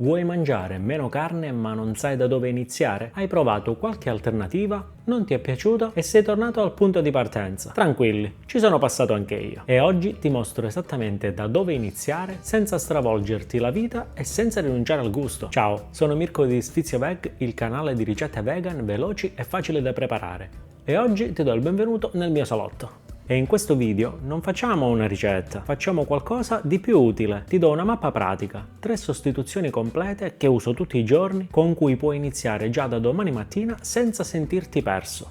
Vuoi mangiare meno carne ma non sai da dove iniziare? Hai provato qualche alternativa? Non ti è piaciuta e sei tornato al punto di partenza? Tranquilli, ci sono passato anche io. E oggi ti mostro esattamente da dove iniziare senza stravolgerti la vita e senza rinunciare al gusto. Ciao, sono Mirko di Sfizio Veg, il canale di ricette vegan veloci e facili da preparare. E oggi ti do il benvenuto nel mio salotto. E in questo video non facciamo una ricetta, facciamo qualcosa di più utile. Ti do una mappa pratica, 3 sostituzioni complete che uso tutti i giorni, con cui puoi iniziare già da domani mattina senza sentirti perso.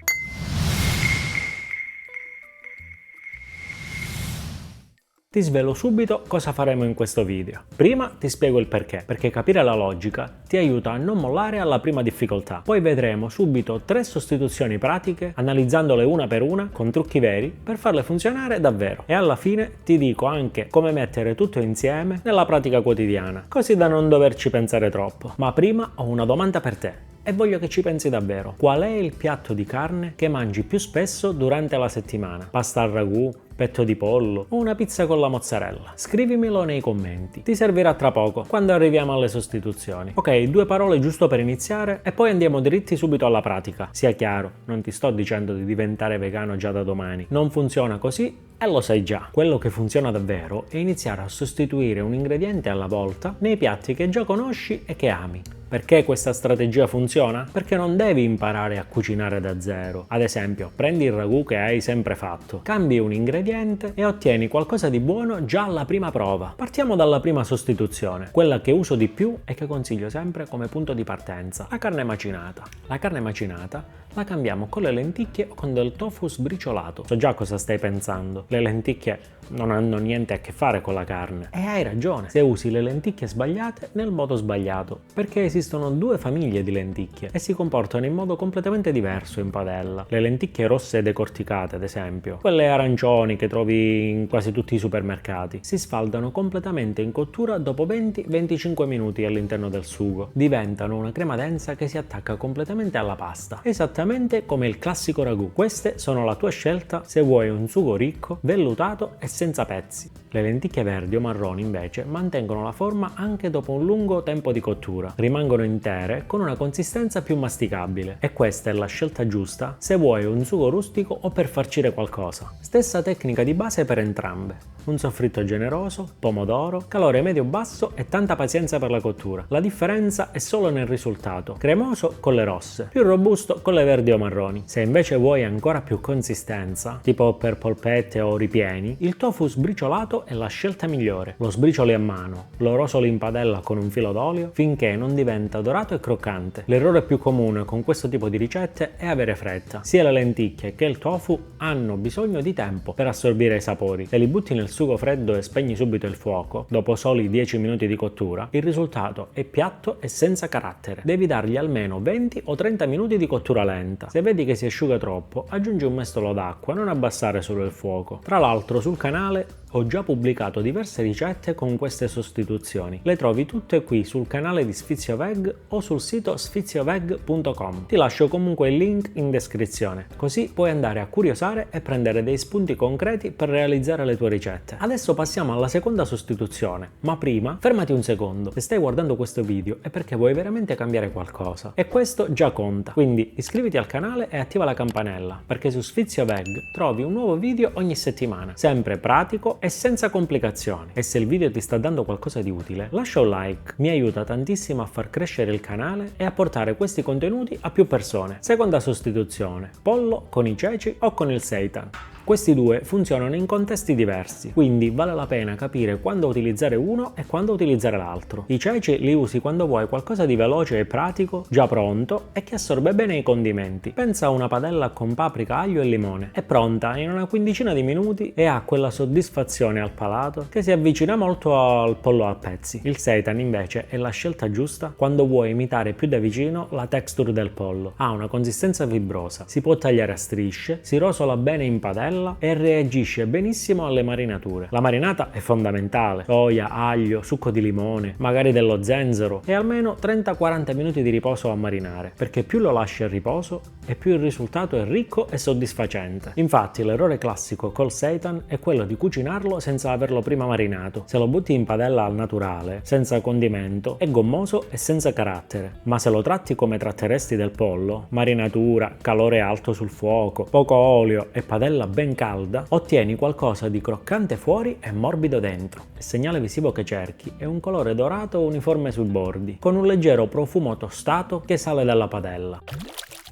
Ti svelo subito cosa faremo in questo video. Prima ti spiego il perché capire la logica ti aiuta a non mollare alla prima difficoltà. Poi vedremo subito 3 sostituzioni pratiche, analizzandole una per una, con trucchi veri, per farle funzionare davvero. E alla fine ti dico anche come mettere tutto insieme nella pratica quotidiana, così da non doverci pensare troppo. Ma prima ho una domanda per te. E voglio che ci pensi davvero. Qual è il piatto di carne che mangi più spesso durante la settimana? Pasta al ragù, petto di pollo o una pizza con la mozzarella? Scrivimelo nei commenti. Ti servirà tra poco, quando arriviamo alle sostituzioni. Ok, 2 parole giusto per iniziare e poi andiamo dritti subito alla pratica. Sia chiaro, non ti sto dicendo di diventare vegano già da domani. Non funziona così e lo sai già. Quello che funziona davvero è iniziare a sostituire un ingrediente alla volta nei piatti che già conosci e che ami. Perché questa strategia funziona? Perché non devi imparare a cucinare da zero. Ad esempio, prendi il ragù che hai sempre fatto, cambi un ingrediente e ottieni qualcosa di buono già alla prima prova. Partiamo dalla prima sostituzione, quella che uso di più e che consiglio sempre come punto di partenza: la carne macinata. La carne macinata la cambiamo con le lenticchie o con del tofu sbriciolato. So già cosa stai pensando. Le lenticchie non hanno niente a che fare con la carne. E hai ragione, se usi le lenticchie sbagliate nel modo sbagliato, perché esistono 2 famiglie di lenticchie e si comportano in modo completamente diverso in padella. Le lenticchie rosse decorticate, ad esempio, quelle arancioni che trovi in quasi tutti i supermercati, si sfaldano completamente in cottura dopo 20-25 minuti all'interno del sugo. Diventano una crema densa che si attacca completamente alla pasta, esattamente come il classico ragù. Queste sono la tua scelta se vuoi un sugo ricco, vellutato e senza pezzi. Le lenticchie verdi o marroni invece mantengono la forma anche dopo un lungo tempo di cottura, rimangono intere con una consistenza più masticabile, e questa è la scelta giusta se vuoi un sugo rustico o per farcire qualcosa. Stessa tecnica di base per entrambe: un soffritto generoso, pomodoro, calore medio-basso e tanta pazienza per la cottura. La differenza è solo nel risultato: cremoso con le rosse, più robusto con le verdi o marroni. Se invece vuoi ancora più consistenza, tipo per polpette o ripieni, il tofu sbriciolato è la scelta migliore. Lo sbricioli a mano, lo rosoli in padella con un filo d'olio finché non diventa dorato e croccante. L'errore più comune con questo tipo di ricette è avere fretta. Sia le lenticchie che il tofu hanno bisogno di tempo per assorbire i sapori. Se li butti nel sugo freddo e spegni subito il fuoco, dopo soli 10 minuti di cottura, il risultato è piatto e senza carattere. Devi dargli almeno 20 o 30 minuti di cottura lenta. Se vedi che si asciuga troppo, aggiungi un mestolo d'acqua, non abbassare solo il fuoco. Tra l'altro sul canale ho già pubblicato diverse ricette con queste sostituzioni. Le trovi tutte qui sul canale di Sfizio Veg o sul sito sfizioveg.com. Ti lascio comunque il link in descrizione, così puoi andare a curiosare e prendere dei spunti concreti per realizzare le tue ricette. Adesso passiamo alla seconda sostituzione, ma prima fermati un secondo. Se stai guardando questo video è perché vuoi veramente cambiare qualcosa, e questo già conta. Quindi iscriviti al canale e attiva la campanella, perché su Sfizio Veg trovi un nuovo video ogni settimana, sempre pratico e senza complicazioni. E se il video ti sta dando qualcosa di utile, lascia un like, mi aiuta tantissimo a far crescere il canale e a portare questi contenuti a più persone. Seconda sostituzione: pollo con i ceci o con il seitan. Questi 2 funzionano in contesti diversi, quindi vale la pena capire quando utilizzare uno e quando utilizzare l'altro. I ceci li usi quando vuoi qualcosa di veloce e pratico, già pronto e che assorbe bene i condimenti. Pensa a una padella con paprika, aglio e limone. È pronta in una quindicina di minuti e ha quella soddisfazione al palato che si avvicina molto al pollo a pezzi. Il seitan invece è la scelta giusta quando vuoi imitare più da vicino la texture del pollo. Ha una consistenza fibrosa, si può tagliare a strisce, si rosola bene in padella padella e reagisce benissimo alle marinature. La marinata è fondamentale: soia, aglio, succo di limone, magari dello zenzero e almeno 30-40 minuti di riposo a marinare, perché più lo lasci a riposo e più il risultato è ricco e soddisfacente. Infatti l'errore classico col seitan è quello di cucinarlo senza averlo prima marinato. Se lo butti in padella al naturale, senza condimento, è gommoso e senza carattere, ma se lo tratti come tratteresti del pollo, marinatura, calore alto sul fuoco, poco olio e padella ben calda, ottieni qualcosa di croccante fuori e morbido dentro. Il segnale visivo che cerchi è un colore dorato uniforme sui bordi, con un leggero profumo tostato che sale dalla padella.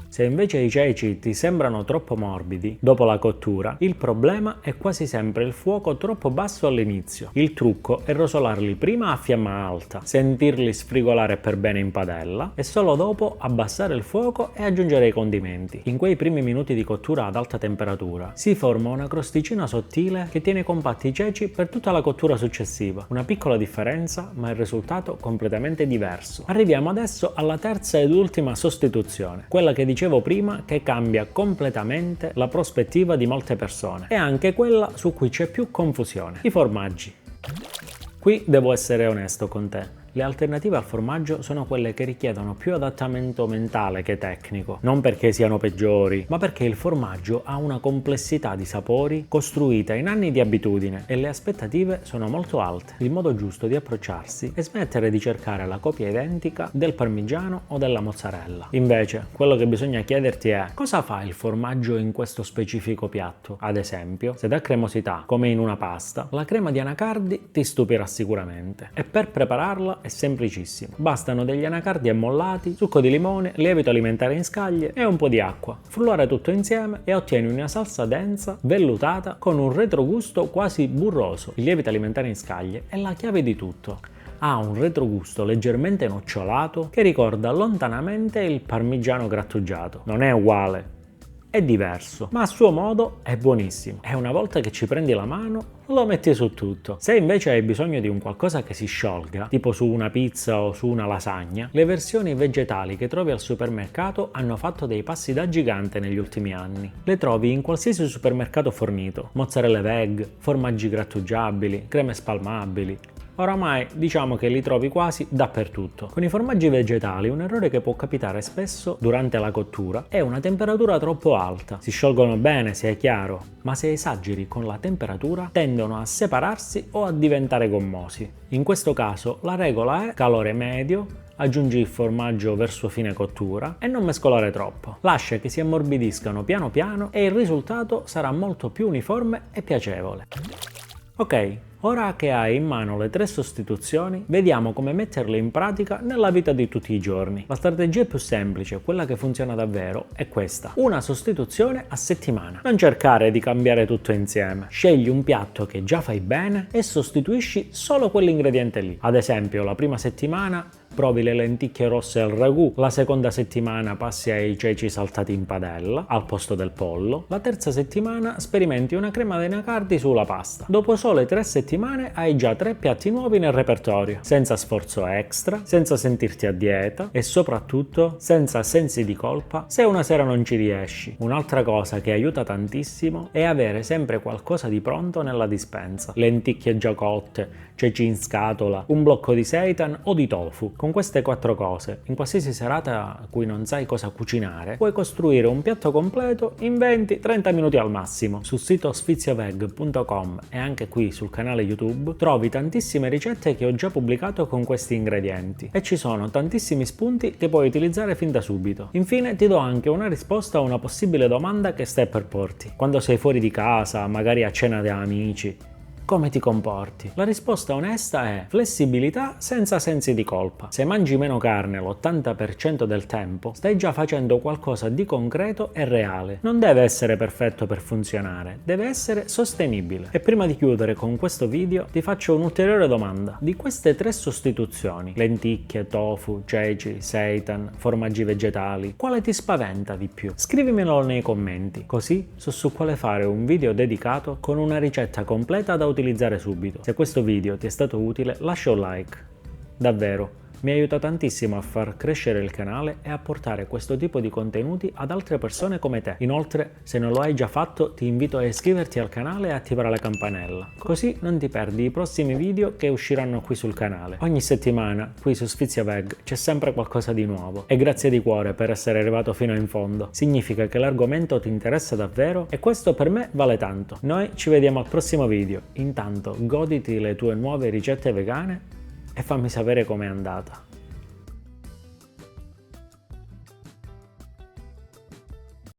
Se invece i ceci ti sembrano troppo morbidi dopo la cottura, il problema è quasi sempre il fuoco troppo basso all'inizio. Il trucco è rosolarli prima a fiamma alta, sentirli sfrigolare per bene in padella e solo dopo abbassare il fuoco e aggiungere i condimenti. In quei primi minuti di cottura ad alta temperatura si forma una crosticina sottile che tiene compatti i ceci per tutta la cottura successiva. Una piccola differenza, ma il risultato completamente diverso. Arriviamo adesso alla terza ed ultima sostituzione, quella che dicevo prima, che cambia completamente la prospettiva di molte persone e anche quella su cui c'è più confusione: i formaggi. Qui devo essere onesto con te. Le alternative al formaggio sono quelle che richiedono più adattamento mentale che tecnico, non perché siano peggiori, ma perché il formaggio ha una complessità di sapori costruita in anni di abitudine e le aspettative sono molto alte. Il modo giusto di approcciarsi è smettere di cercare la copia identica del parmigiano o della mozzarella. Invece, quello che bisogna chiederti è: cosa fa il formaggio in questo specifico piatto? Ad esempio, se dà cremosità, come in una pasta, la crema di anacardi ti stupirà sicuramente. E per prepararla è semplicissimo. Bastano degli anacardi ammollati, succo di limone, lievito alimentare in scaglie e un po' di acqua. Frullare tutto insieme e ottieni una salsa densa, vellutata, con un retrogusto quasi burroso. Il lievito alimentare in scaglie è la chiave di tutto. Ha un retrogusto leggermente nocciolato che ricorda lontanamente il parmigiano grattugiato. Non è uguale, è diverso, ma a suo modo è buonissimo e una volta che ci prendi la mano lo metti su tutto. Se invece hai bisogno di un qualcosa che si sciolga, tipo su una pizza o su una lasagna, le versioni vegetali che trovi al supermercato hanno fatto dei passi da gigante negli ultimi anni. Le trovi in qualsiasi supermercato fornito: mozzarella veg, formaggi grattugiabili, creme spalmabili. Oramai diciamo che li trovi quasi dappertutto. Con i formaggi vegetali un errore che può capitare spesso durante la cottura è una temperatura troppo alta. Si sciolgono bene, se è chiaro, ma se esageri con la temperatura tendono a separarsi o a diventare gommosi. In questo caso la regola è calore medio, aggiungi il formaggio verso fine cottura e non mescolare troppo. Lascia che si ammorbidiscano piano piano e il risultato sarà molto più uniforme e piacevole. Ok, ora che hai in mano le 3 sostituzioni, vediamo come metterle in pratica nella vita di tutti i giorni. La strategia più semplice, quella che funziona davvero, è questa: una sostituzione a settimana. Non cercare di cambiare tutto insieme. Scegli un piatto che già fai bene e sostituisci solo quell'ingrediente lì. Ad esempio, la prima settimana provi le lenticchie rosse al ragù, la seconda settimana passi ai ceci saltati in padella al posto del pollo, la terza settimana sperimenti una crema di anacardi sulla pasta. Dopo sole 3 settimane hai già 3 piatti nuovi nel repertorio, senza sforzo extra, senza sentirti a dieta e soprattutto senza sensi di colpa se una sera non ci riesci. Un'altra cosa che aiuta tantissimo è avere sempre qualcosa di pronto nella dispensa: lenticchie già cotte, ceci in scatola, un blocco di seitan o di tofu. Con queste 4 cose, in qualsiasi serata a cui non sai cosa cucinare, puoi costruire un piatto completo in 20-30 minuti al massimo. Sul sito sfizioveg.com e anche qui sul canale YouTube trovi tantissime ricette che ho già pubblicato con questi ingredienti e ci sono tantissimi spunti che puoi utilizzare fin da subito. Infine ti do anche una risposta a una possibile domanda che stai per porti: quando sei fuori di casa, magari a cena da amici, come ti comporti? La risposta onesta è flessibilità senza sensi di colpa. Se mangi meno carne l'80% del tempo, stai già facendo qualcosa di concreto e reale. Non deve essere perfetto per funzionare, deve essere sostenibile. E prima di chiudere con questo video ti faccio un'ulteriore domanda. Di queste 3 sostituzioni, lenticchie, tofu, ceci, seitan, formaggi vegetali, quale ti spaventa di più? Scrivimelo nei commenti, così so su quale fare un video dedicato con una ricetta completa da utilizzare subito. Se questo video ti è stato utile, lascia un like. Davvero, Mi aiuta tantissimo a far crescere il canale e a portare questo tipo di contenuti ad altre persone come te. Inoltre, se non lo hai già fatto, ti invito a iscriverti al canale e attivare la campanella, così non ti perdi i prossimi video che usciranno qui sul canale. Ogni settimana, qui su Sfiziaveg, c'è sempre qualcosa di nuovo. E grazie di cuore per essere arrivato fino in fondo. Significa che l'argomento ti interessa davvero e questo per me vale tanto. Noi ci vediamo al prossimo video. Intanto goditi le tue nuove ricette vegane e fammi sapere com'è andata.